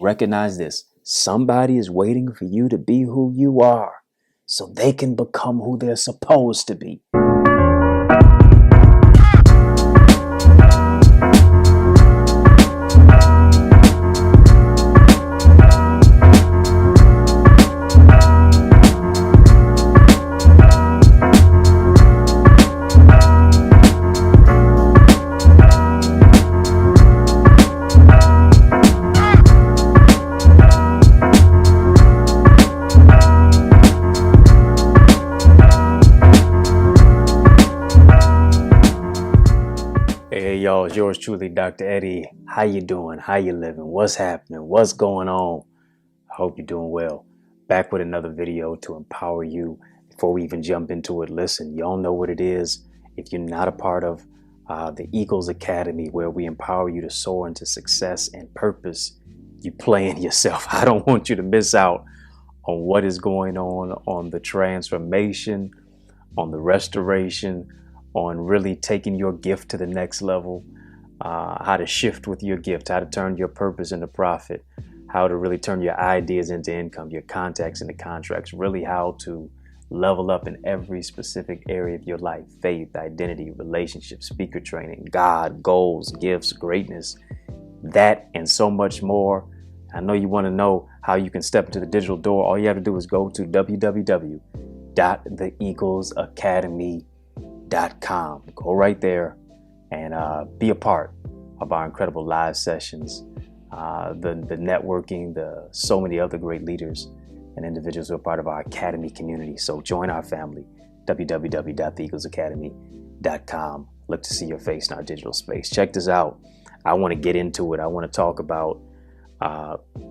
recognize this. Somebody is waiting for you to be who you are so they can become who they're supposed to be. Hey y'all, it's yours truly, Dr. Eddie. How you doing? How you living? What's happening? What's going on? I hope you're doing well. Back with another video to empower you. Before we even jump into it, listen, y'all know what it is. If you're not a part of the Eagles Academy, where we empower you to soar into success and purpose, you playing yourself. I don't want you to miss out on what is going on the transformation, on the restoration, on really taking your gift to the next level, how to shift with your gift, how to turn your purpose into profit, how to really turn your ideas into income, your contacts into contracts, really how to level up in every specific area of your life: faith, identity, relationships, speaker training, God, goals, gifts, greatness, that and so much more. I know you want to know how you can step into the digital door. All you have to do is go to www.theeaglesacademy.com. Go right there and be a part of our incredible live sessions, the networking, so many other great leaders and individuals who are part of our Academy community. So join our family, www.theeaglesacademy.com. Look to see your face in our digital space. Check this out. I want to get into it. I want to talk about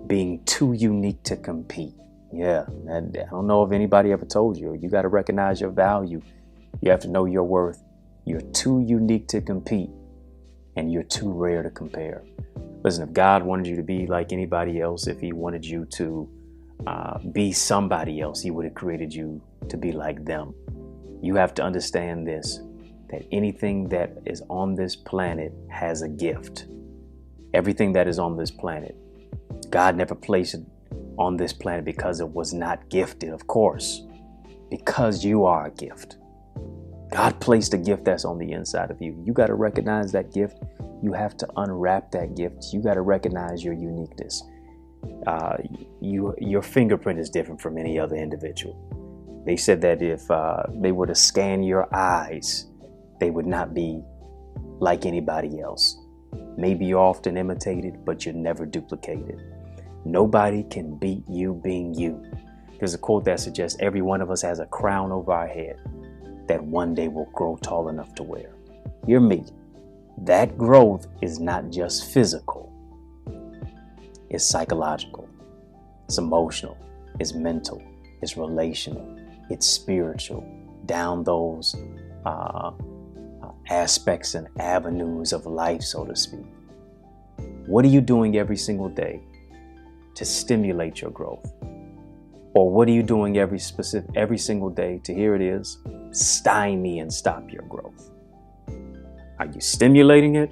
being too unique to compete. Yeah, I don't know if anybody ever told you. You got to recognize your value. You have to know your worth. You're too unique to compete, and you're too rare to compare. Listen, if God wanted you to be like anybody else, if he wanted you to be somebody else, he would have created you to be like them. You have to understand this, that anything that is on this planet has a gift. Everything that is on this planet. God never placed it on this planet because it was not gifted, of course, because you are a gift. God placed a gift that's on the inside of you. You got to recognize that gift. You have to unwrap that gift. You got to recognize your uniqueness. Your fingerprint is different from any other individual. They said that if they were to scan your eyes, they would not be like anybody else. Maybe you're often imitated, but you're never duplicated. Nobody can beat you being you. There's a quote that suggests every one of us has a crown over our head that one day will grow tall enough to wear. Hear me. That growth is not just physical. It's psychological. It's emotional. It's mental. It's relational. It's spiritual. Down those aspects and avenues of life, so to speak. What are you doing every single day to stimulate your growth? Or what are you doing every single day to, here it is, stymie and stop your growth? Are you stimulating it,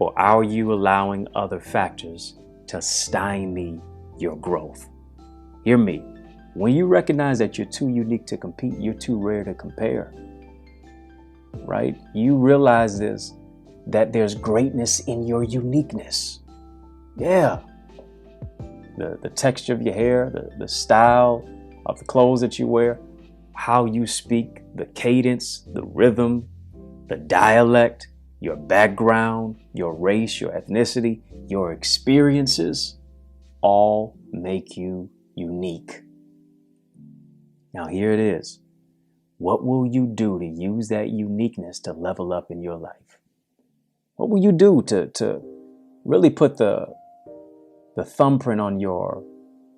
or are you allowing other factors to stymie your growth? Hear me. When you recognize that you're too unique to compete, you're too rare to compare, right? You realize this, that there's greatness in your uniqueness. Yeah. The texture of your hair, the style of the clothes that you wear, how you speak, the cadence, the rhythm, the dialect, your background, your race, your ethnicity, your experiences, all make you unique. Now here it is. What will you do to use that uniqueness to level up in your life? What will you do to really put the thumbprint on your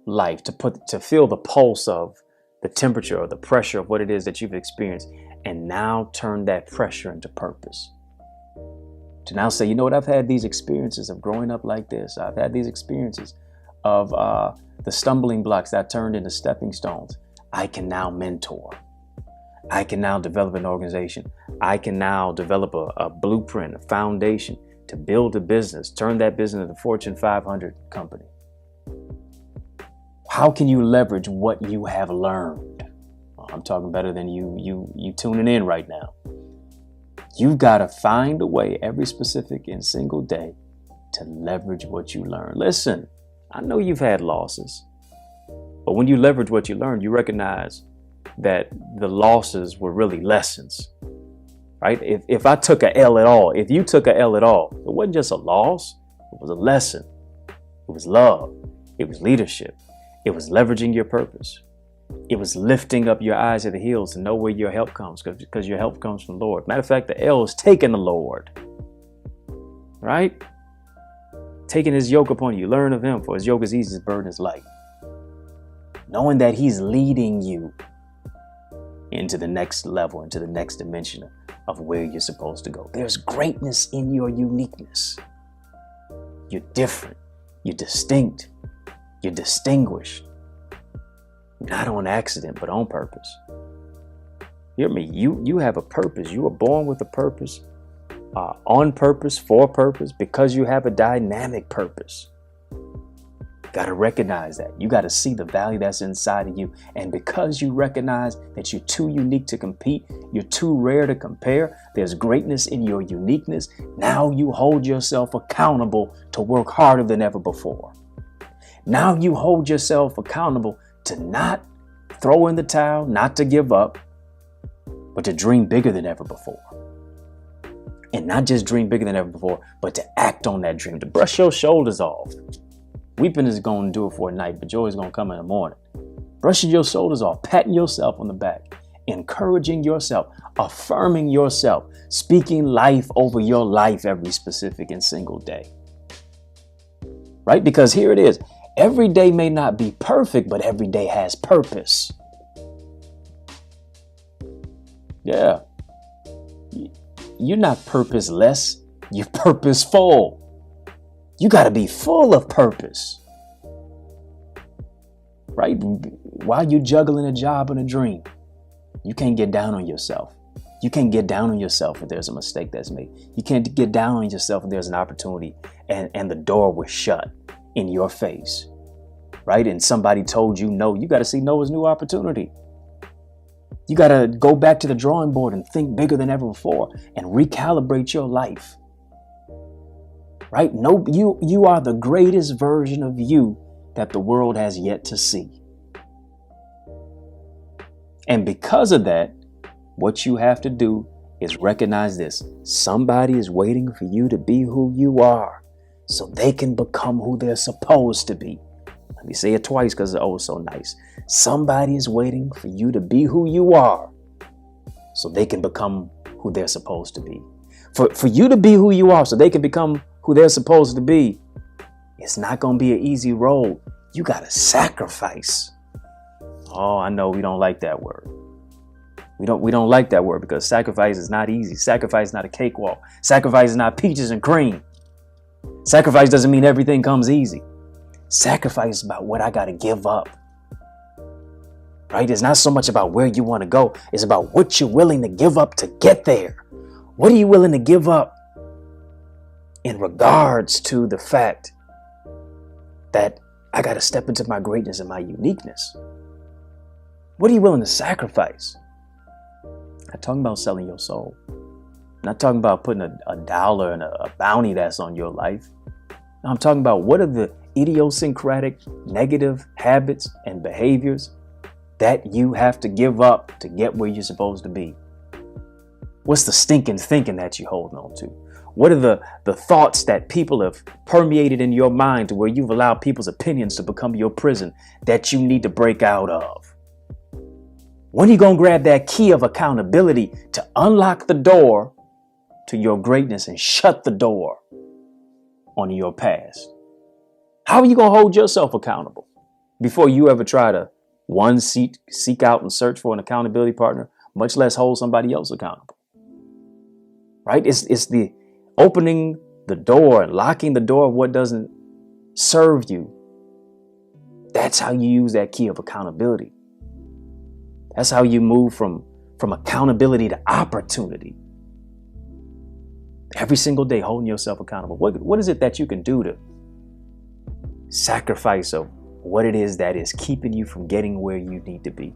life, to feel the pulse of the temperature or the pressure of what it is that you've experienced, and now turn that pressure into purpose? To now say, you know what, I've had these experiences of growing up like this. I've had these experiences of the stumbling blocks that turned into stepping stones. I can now mentor. I can now develop an organization. I can now develop a blueprint, a foundation to build a business, turn that business into a Fortune 500 company. How can you leverage what you have learned? I'm talking better than you tuning in right now. You've got to find a way every specific and single day to leverage what you learn. Listen, I know you've had losses, but when you leverage what you learned, you recognize that the losses were really lessons, right? If I took a L at all, if you took a L at all, it wasn't just a loss, it was a lesson. It was love. It was leadership. It was leveraging your purpose. It was lifting up your eyes at the hills to know where your help comes, because your help comes from the Lord. Matter of fact, the L is taking the Lord, right? Taking his yoke upon you. Learn of him, for his yoke is easy, his burden is light. Knowing that he's leading you into the next level, into the next dimension of where you're supposed to go. There's greatness in your uniqueness. You're different. You're distinct. You're distinguished. Not on accident, but on purpose. You hear me? You have a purpose. You were born with a purpose, on purpose, for purpose, because you have a dynamic purpose. Got to recognize that. You got to see the value that's inside of you. And because you recognize that you're too unique to compete, you're too rare to compare, there's greatness in your uniqueness. Now you hold yourself accountable to work harder than ever before. Now you hold yourself accountable to not throw in the towel, not to give up, but to dream bigger than ever before. And not just dream bigger than ever before, but to act on that dream, to brush your shoulders off. Weeping is going to do it for a night, but joy is going to come in the morning. Brushing your shoulders off, patting yourself on the back, encouraging yourself, affirming yourself, speaking life over your life every specific and single day. Right? Because here it is. Every day may not be perfect, but every day has purpose. Yeah. You're not purposeless. You're purposeful. You got to be full of purpose. Right? While you're juggling a job and a dream, you can't get down on yourself. You can't get down on yourself if there's a mistake that's made. You can't get down on yourself if there's an opportunity and the door was shut in your face. Right? And somebody told you no. You got to see no as new opportunity. You got to go back to the drawing board and think bigger than ever before and recalibrate your life. Right? No, you are the greatest version of you that the world has yet to see. And because of that, what you have to do is recognize this. Somebody is waiting for you to be who you are so they can become who they're supposed to be. Let me say it twice because it's oh so nice. Somebody is waiting for you to be who you are so they can become who they're supposed to be. For you to be who you are so they can become who they're supposed to be, it's not going to be an easy road. You got to sacrifice. Oh, I know we don't like that word. We don't like that word because sacrifice is not easy. Sacrifice is not a cakewalk. Sacrifice is not peaches and cream. Sacrifice doesn't mean everything comes easy. Sacrifice is about what I got to give up. Right? It's not so much about where you want to go. It's about what you're willing to give up to get there. What are you willing to give up in regards to the fact that I got to step into my greatness and my uniqueness? What are you willing to sacrifice? I'm not talking about selling your soul. I'm not talking about putting a dollar and a bounty that's on your life. I'm talking about what are the idiosyncratic negative habits and behaviors that you have to give up to get where you're supposed to be. What's the stinking thinking that you're holding on to? What are the thoughts that people have permeated in your mind to where you've allowed people's opinions to become your prison that you need to break out of? When are you going to grab that key of accountability to unlock the door to your greatness and shut the door on your past? How are you going to hold yourself accountable before you ever try to seek out and search for an accountability partner, much less hold somebody else accountable? Right? It's the opening the door and locking the door of what doesn't serve you. That's how you use that key of accountability. That's how you move from accountability to opportunity. Every single day, holding yourself accountable. What is it that you can do to sacrifice of what it is that is keeping you from getting where you need to be.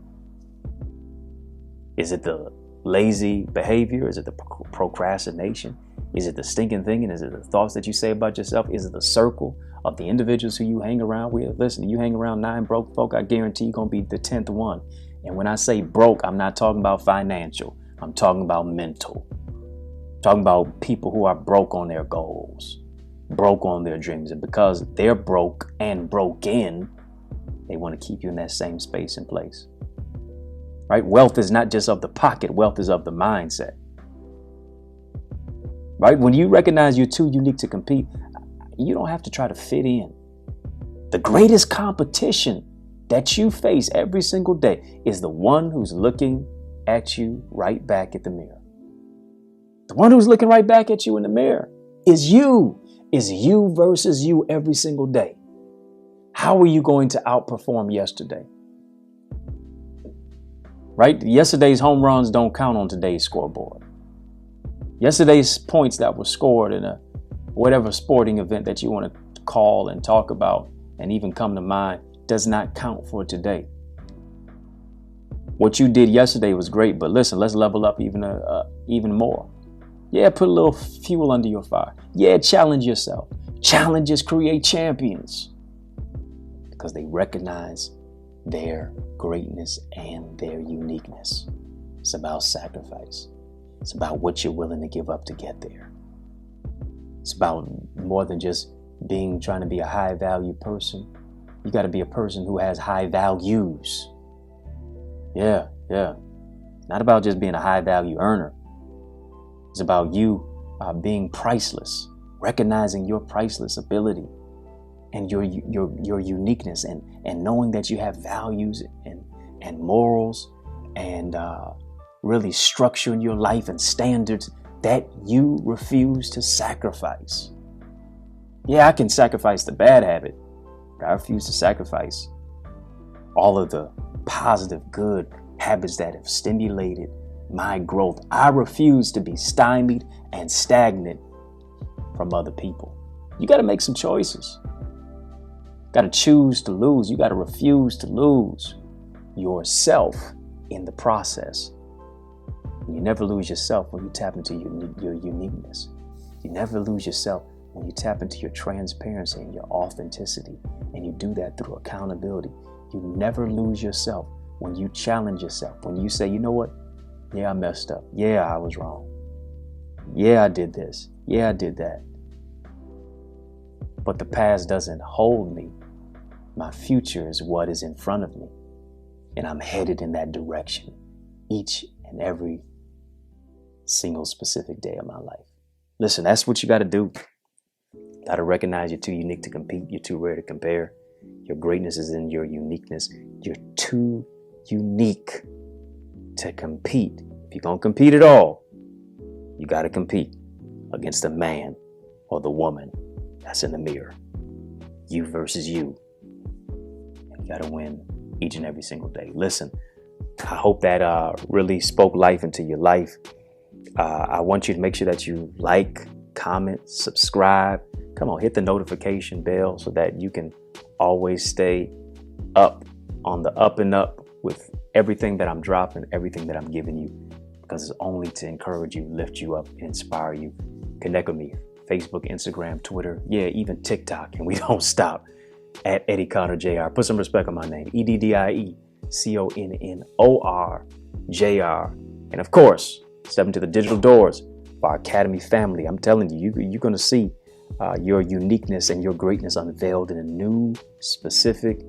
Is it the lazy behavior? Is it the procrastination? Is it the stinking thinking? Is it the thoughts that you say about yourself? Is it the circle of the individuals who you hang around with? Listen, you hang around 9 broke folk, I guarantee you're going to be the 10th one. And when I say broke, I'm not talking about financial. I'm talking about mental. I'm talking about people who are broke on their goals, broke on their dreams. And because they're broke and broken, they want to keep you in that same space and place. Right? Wealth is not just of the pocket. Wealth is of the mindset. Right? When you recognize you're too unique to compete, you don't have to try to fit in. The greatest competition that you face every single day is the one who's looking at you right back at the mirror. The one who's looking right back at you in the mirror is you. Is you versus you every single day. How are you going to outperform yesterday? Right? Yesterday's home runs don't count on today's scoreboard. Yesterday's points that were scored in a whatever sporting event that you want to call and talk about and even come to mind does not count for today. What you did yesterday was great, but listen, let's level up even more. Yeah, put a little fuel under your fire. Yeah, challenge yourself. Challenges create champions because they recognize their greatness and their uniqueness. It's about sacrifice. It's about what you're willing to give up to get there. It's about more than just trying to be a high value person. You got to be a person who has high values. Yeah. Not about just being a high value earner. It's about you being priceless, recognizing your priceless ability and your uniqueness and knowing that you have values and morals and really structuring your life and standards that you refuse to sacrifice. Yeah, I can sacrifice the bad habit, but I refuse to sacrifice all of the positive, good habits that have stimulated my growth. I refuse to be stymied and stagnant from other people. You got to make some choices. Got to choose to lose. You got to refuse to lose yourself in the process. You never lose yourself when you tap into your uniqueness. You never lose yourself when you tap into your transparency and your authenticity. And you do that through accountability. You never lose yourself when you challenge yourself. When you say, you know what? Yeah, I messed up. Yeah, I was wrong. Yeah, I did this. Yeah, I did that. But the past doesn't hold me. My future is what is in front of me. And I'm headed in that direction each and every single specific day of my life. Listen, that's what you got to do. Got to recognize you're too unique to compete. You're too rare to compare. Your greatness is in your uniqueness. You're too unique to compete. If you're going to compete at all, you got to compete against the man or the woman that's in the mirror. You versus you. And you got to win each and every single day. Listen, I hope that really spoke life into your life. I want you to make sure that you like, comment, subscribe. Come on, hit the notification bell so that you can always stay up on the up and up with everything that I'm dropping, everything that I'm giving you, because it's only to encourage you, lift you up, inspire you. Connect with me. Facebook, Instagram, Twitter, yeah, even TikTok, and we don't stop at Eddie Connor Jr. Put some respect on my name, EDDIE CONNOR JR. And of course, step into the digital doors of our Academy family. I'm telling you, you're going to see your uniqueness and your greatness unveiled in a new, specific,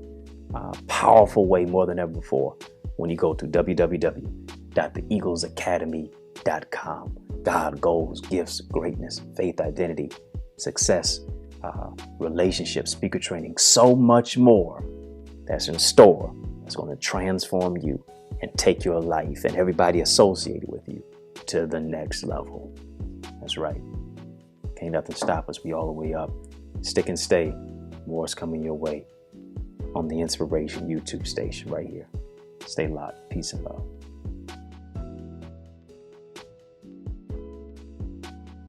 powerful way more than ever before when you go to www.theeaglesacademy.com. God, goals, gifts, greatness, faith, identity, success, relationships, speaker training, so much more that's in store. That's going to transform you and take your life and everybody associated with you to the next level. That's right. Can't nothing stop us. We all the way up. Stick and stay. More's coming your way on the Inspiration YouTube station right here. Stay locked. Peace and love.